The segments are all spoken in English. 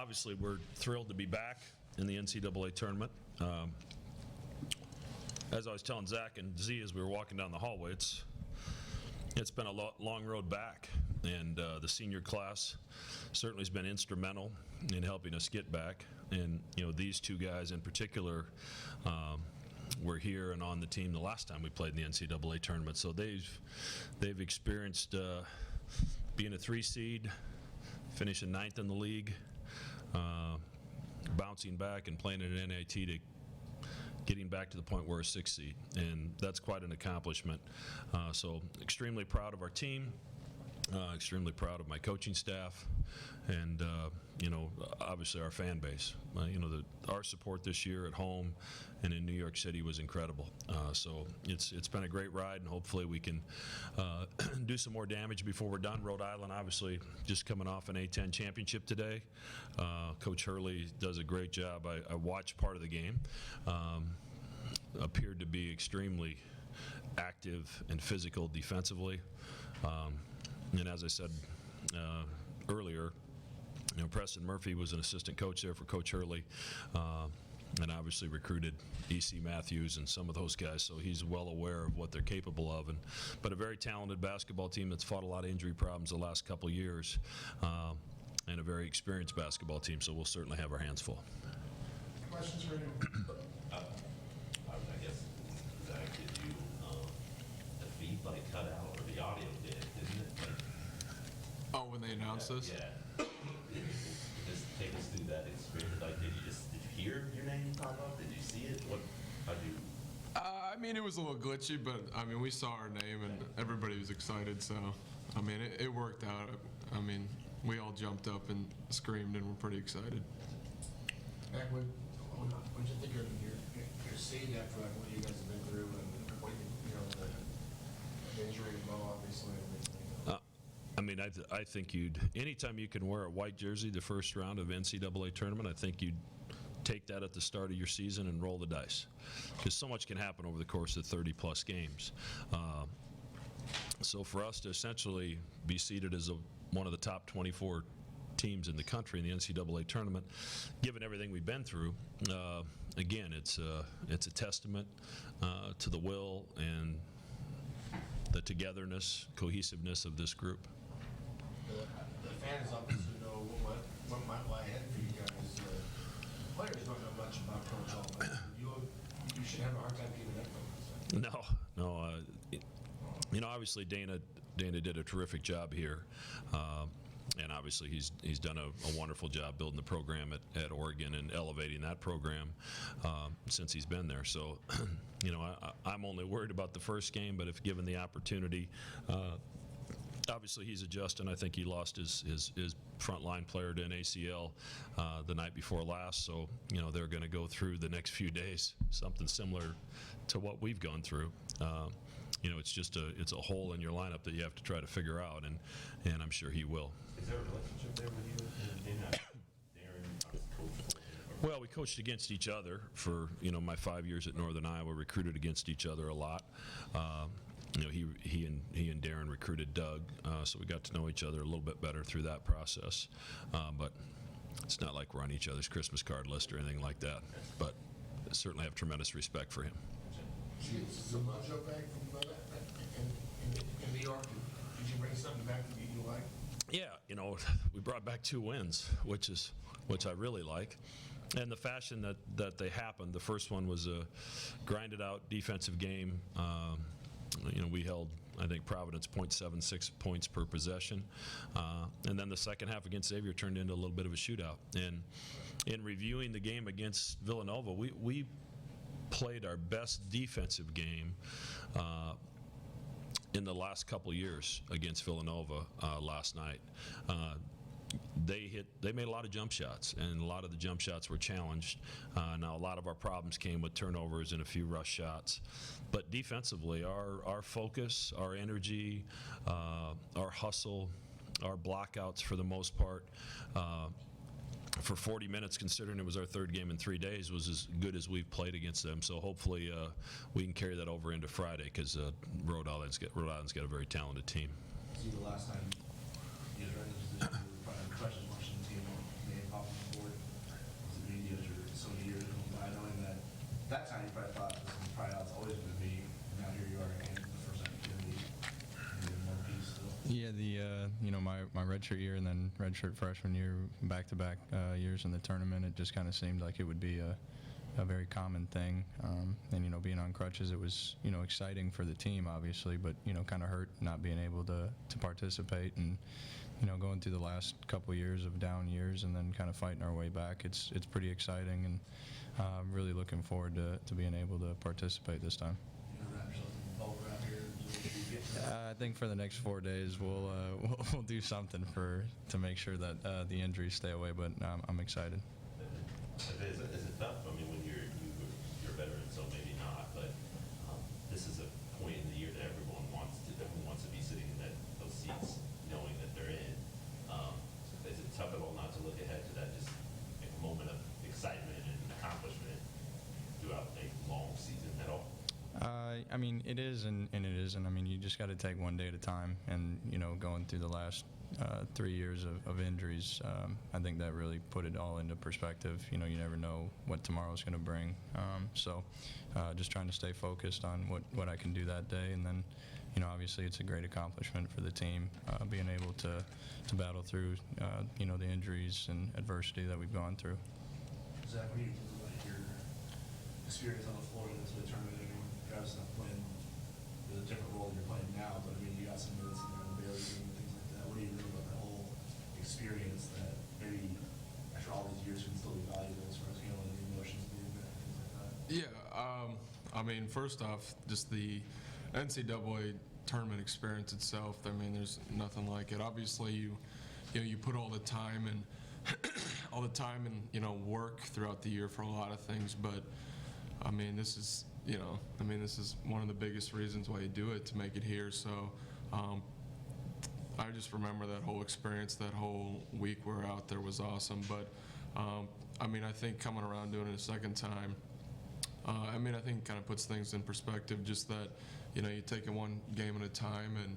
obviously we're thrilled to be back in the NCAA tournament. As I was telling Zach and Z as we were walking down the hallway, it's been a long road back, and the senior class certainly has been instrumental in helping us get back. And these two guys in particular were here and on the team the last time we played in the NCAA tournament. So they've experienced being a 3 seed, finishing 9th in the league, bouncing back and playing at an NIT to getting back to the point where we're a 6 seed, and that's quite an accomplishment. So extremely proud of our team, extremely proud of my coaching staff, and obviously our fan base. Our support this year at home and in New York City was incredible. So it's been a great ride, and hopefully we can do some more damage before we're done. Rhode Island obviously just coming off an A-10 championship today. Coach Hurley does a great job. I watched part of the game. Appeared to be extremely active and physical defensively. And as I said earlier, Preston Murphy was an assistant coach there for Coach Hurley, and obviously recruited E.C. Matthews and some of those guys, so he's well aware of what they're capable of. But a very talented basketball team that's fought a lot of injury problems the last couple of years, and a very experienced basketball team, so we'll certainly have our hands full. Questions for anyone? I guess, Zach, did you, the feed cut out, or the audio did, didn't it? Oh, when they announced this? Yeah. Just take us through that experience. Did you hear your name pop up? Did you see it? How'd you? I mean, it was a little glitchy, but I mean, we saw our name and everybody was excited. So, I mean, it worked out. I mean, we all jumped up and screamed, and we're pretty excited. Mac, what do you think you're seeing after what you guys have been through, and what the injury and ball, obviously, and everything? I mean, I think anytime you can wear a white jersey the first round of NCAA tournament, I think you'd take that at the start of your season and roll the dice, because so much can happen over the course of 30-plus games. So for us to essentially be seated as one of the top 24 teams in the country in the NCAA tournament, given everything we've been through, again, it's a testament to the will and the togetherness, cohesiveness of this group. The fans obviously know what might lie ahead for you guys. Players don't know much about pro ball, but you should have a hard time keeping up with this. No. Obviously Dana did a terrific job here. And obviously he's done a wonderful job building the program at Oregon and elevating that program since he's been there. So, I'm only worried about the first game, but if given the opportunity, obviously he's adjusting. I think he lost his frontline player to an ACL the night before last. So, they're going to go through the next few days something similar to what we've gone through. It's a hole in your lineup that you have to try to figure out, and I'm sure he will. Is there a relationship there with you and Darren? Well, we coached against each other for my 5 years at Northern Iowa. Recruited against each other a lot. He and Darren recruited Doug, so we got to know each other a little bit better through that process. But it's not like we're on each other's Christmas card list or anything like that. But I certainly have tremendous respect for him. So much back from in New York. Did you bring something back that you like? Yeah, we brought back 2 wins, which I really like. And the fashion that they happened, the first one was a grinded out defensive game. We held, I think, Providence 0.76 points per possession. And then the second half against Xavier turned into a little bit of a shootout. And in reviewing the game against Villanova, we played our best defensive game in the last couple years against Villanova last night. They made a lot of jump shots, and a lot of the jump shots were challenged. Now, a lot of our problems came with turnovers and a few rush shots. But defensively, our focus, our energy, our hustle, our blockouts for the most part, for 40 minutes, considering it was our third game in 3 days, was as good as we've played against them. So hopefully we can carry that over into Friday, because Rhode Island's got a very talented team. See, the last time you guys were in this position, you were probably crushes watching the team. They pop on the my redshirt year and then redshirt freshman year, back-to-back years in the tournament, it just kind of seemed like it would be a very common thing. And being on crutches, it was exciting for the team, obviously, but kind of hurt not being able to participate. And going through the last couple years of down years and then kind of fighting our way back, it's pretty exciting, and I'm really looking forward to being able to participate this time. I think for the next 4 days we'll do something to make sure that the injuries stay away, but I'm excited. Is it tough? I mean, when you're a veteran, so maybe not, but this is a point in the year that everyone wants to be sitting in those seats, knowing that they're in. Is it tough at all not to look ahead to that just moment of excitement and accomplishment throughout a long season at all? I mean, it is and it isn't. I mean, you just got to take one day at a time, and going through the last 3 years of injuries, I think that really put it all into perspective. You never know what tomorrow's going to bring. So just trying to stay focused on what I can do that day, and then obviously it's a great accomplishment for the team, being able to battle through the injuries and adversity that we've gone through. Zach, what do you think about your experience on the floor in this tournament? I mean, you're obviously not playing a different role than you're playing now, but I mean, you got some minutes in there in the Baylor game and things like that. What do you think about that whole experience that maybe after all these years can still be valuable as far as handling the emotions of the event and things like that? Yeah, I mean, first off, just the NCAA tournament experience itself. I mean, there's nothing like it. Obviously, you put all the time and work throughout the year for a lot of things, but I mean, this is one of the biggest reasons why you do it, to make it here. So I just remember that whole experience, that whole week we're out there was awesome. But I mean, I think coming around doing it a second time, I mean, I think it kind of puts things in perspective, just that you take it one game at a time, and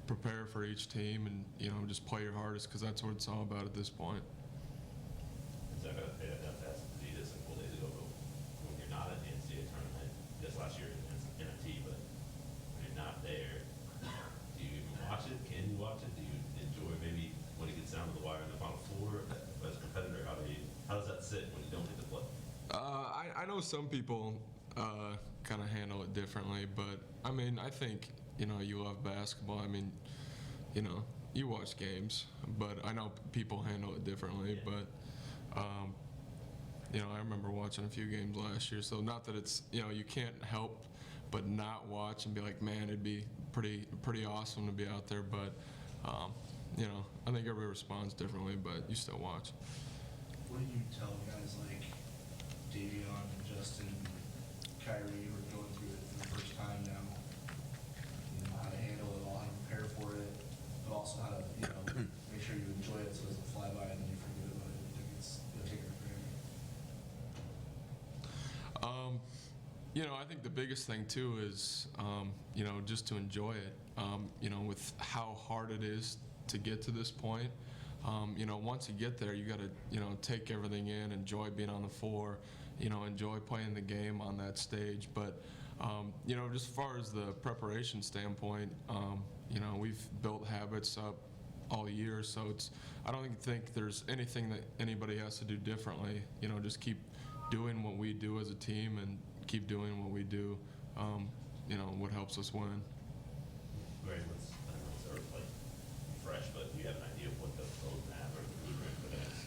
prepare for each team, and just play your hardest, because that's what it's all about at this point. So I got to ask you this a couple days ago, but when you're not at the NCAA tournament, this last year in NIT, but when you're not there, do you even watch it? Can you watch it? Do you enjoy maybe when it gets down to the wire in the Final Four as a competitor? How does that sit when you don't get to play? I know some people kind of handle it differently, but I mean, I think you love basketball. I mean, you watch games, but I know people handle it differently. Yeah. But I remember watching a few games last year, so not that it's you can't help but not watch and be like, man, it'd be pretty awesome to be out there. But I think everybody responds differently, but you still watch. What do you tell guys like Davion, Justin, Kyrie, who are going through it for the first time now? How to handle it all, how to prepare for it, but also how to make sure you enjoy it so it doesn't fly by and then you forget about it and think it's take it for granted. I think the biggest thing too is just to enjoy it. With how hard it is to get to this point. Once you get there, you got to take everything in, enjoy being on the floor, enjoy playing the game on that stage. But just as far as the preparation standpoint, we've built habits up all year, so I don't think there's anything that anybody has to do differently. Just keep doing what we do as a team and keep doing what we do. What helps us win. Great. I know it's sort of like fresh, but do you have an idea of what the roadmap or the blueprint for the next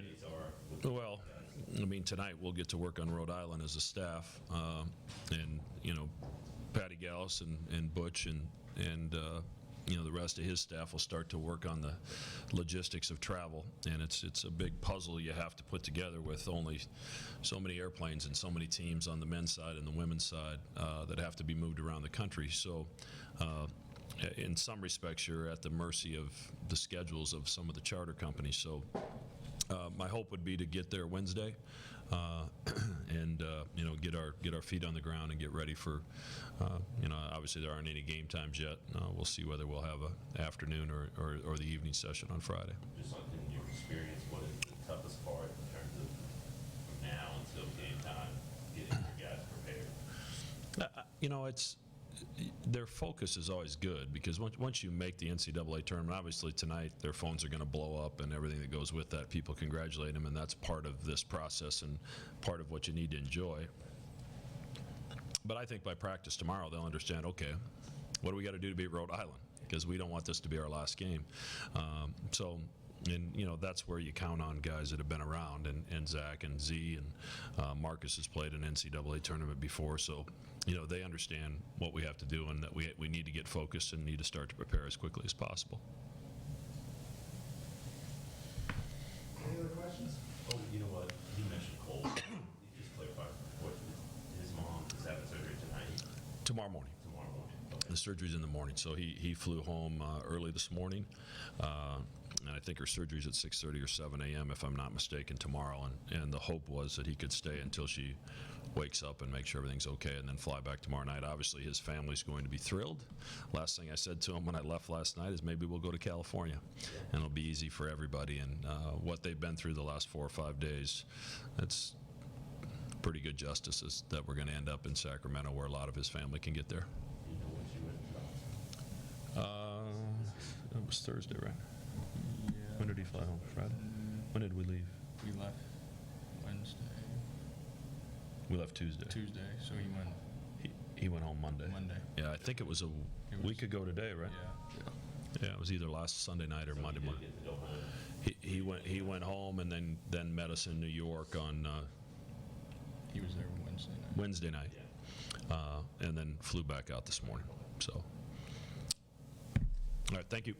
days are? Well, I mean, tonight we'll get to work on Rhode Island as a staff, and Patty Gallus and Butch and the rest of his staff will start to work on the logistics of travel, and it's a big puzzle you have to put together with only so many airplanes and so many teams on the men's side and the women's side that have to be moved around the country. So in some respects, you're at the mercy of the schedules of some of the charter companies. So my hope would be to get there Wednesday and get our feet on the ground and get ready for obviously there aren't any game times yet. We'll see whether we'll have a afternoon or the evening session on Friday. Just like in your experience, what is the toughest part in terms of from now until game time, getting your guys prepared? It's their focus is always good, because once you make the NCAA tournament, obviously tonight their phones are going to blow up and everything that goes with that. People congratulate them, and that's part of this process and part of what you need to enjoy. But I think by practice tomorrow, they'll understand, okay, what do we got to do to beat Rhode Island? Because we don't want this to be our last game. And, that's where you count on guys that have been around, and Zach and Z and Marcus has played an NCAA tournament before, so, they understand what we have to do, and that we need to get focused and need to start to prepare as quickly as possible. Any other questions? Oh, you know what? You mentioned Cole. Just clarify. What, his mom is having surgery tonight? Tomorrow morning. Tomorrow morning. Okay. The surgery's in the morning, so he flew home early this morning, and I think her surgery's at 6:30 or 7 a.m. if I'm not mistaken tomorrow, and the hope was that he could stay until she wakes up and make sure everything's okay, and then fly back tomorrow night. Obviously, his family's going to be thrilled. Last thing I said to him when I left last night is maybe we'll go to California, and it'll be easy for everybody. And what they've been through the last 4 or 5 days, that's pretty good justice is that we're going to end up in Sacramento, where a lot of his family can get there. Do you know when she went? It was Thursday, right? Yeah. When did he fly home? Friday? When did we leave? We left Wednesday, We left Tuesday. so he went He went home Monday. Monday. Yeah, I think it was a week ago today, right? Yeah. Yeah, it was either last Sunday night or So Monday he did morning. get to go home. He went home and then met us in New York on He was there Wednesday night. Wednesday night, and then flew back out this morning. So, all right, thank you.